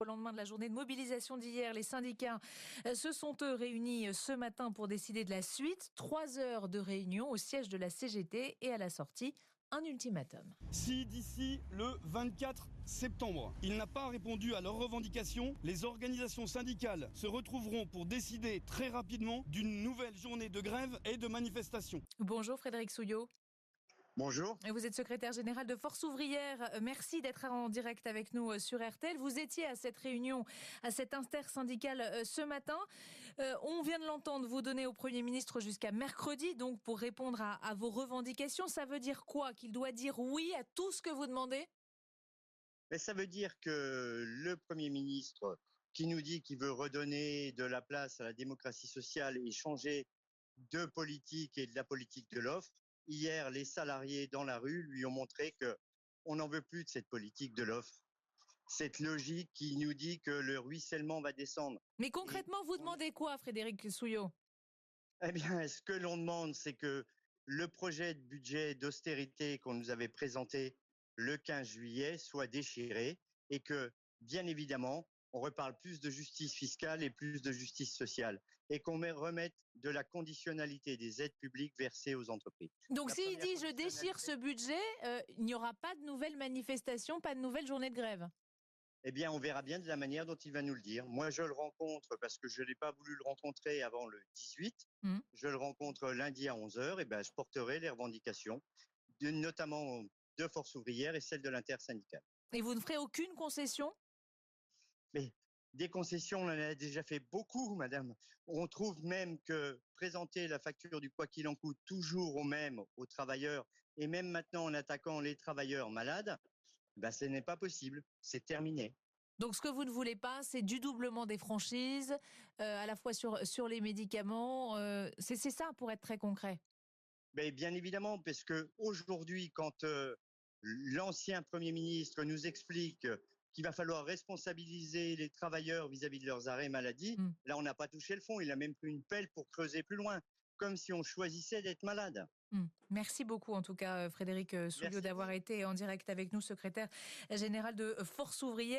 au lendemain de la journée de mobilisation d'hier. Les syndicats se sont eux réunis ce matin pour décider de la suite. 3 heures de réunion au siège de la CGT et à la sortie, un ultimatum. Si d'ici le 24 septembre, il n'a pas répondu à leurs revendications, les organisations syndicales se retrouveront pour décider très rapidement d'une nouvelle journée de grève et de manifestation. Bonjour Frédéric Souillot. Bonjour. Vous êtes secrétaire général de Force ouvrière. Merci d'être en direct avec nous sur RTL. Vous étiez à cette réunion, à cette intersyndicale ce matin. On vient de l'entendre, vous donner au Premier ministre jusqu'à mercredi, donc pour répondre à vos revendications. Ça veut dire quoi? Qu'il doit dire oui à tout ce que vous demandez? Mais ça veut dire que le Premier ministre qui nous dit qu'il veut redonner de la place à la démocratie sociale et changer de politique et de la politique de l'offre, hier, les salariés dans la rue lui ont montré qu'on n'en veut plus de cette politique de l'offre. Cette logique qui nous dit que le ruissellement va descendre. Mais concrètement, vous demandez quoi, Frédéric Souillot? Eh bien, ce que l'on demande, c'est que le projet de budget d'austérité qu'on nous avait présenté le 15 juillet soit déchiré et que, bien évidemment, on reparle plus de justice fiscale et plus de justice sociale et qu'on remette de la conditionnalité des aides publiques versées aux entreprises. Donc s'il dit je déchire ce budget, il n'y aura pas de nouvelles manifestations, pas de nouvelles journées de grève? Eh bien, on verra bien de la manière dont il va nous le dire. Moi, je le rencontre parce que je n'ai pas voulu le rencontrer avant le 18. Je le rencontre lundi à 11h. Et ben, je porterai les revendications, notamment de Force ouvrière et celles de l'intersyndicale. Et vous ne ferez aucune concession? Mais des concessions, on en a déjà fait beaucoup, madame. On trouve même que présenter la facture du quoi qu'il en coûte toujours au même, aux travailleurs, et même maintenant en attaquant les travailleurs malades, ben, ce n'est pas possible. C'est terminé. Donc ce que vous ne voulez pas, c'est du doublement des franchises, à la fois sur les médicaments. C'est ça, pour être très concret. Mais bien évidemment, parce que aujourd'hui, quand l'ancien Premier ministre nous explique qu'il va falloir responsabiliser les travailleurs vis-à-vis de leurs arrêts maladie, là on n'a pas touché le fond, il a même pris une pelle pour creuser plus loin, comme si on choisissait d'être malade. Merci beaucoup en tout cas Frédéric Souillot d'avoir été en direct avec nous, secrétaire général de Force ouvrière.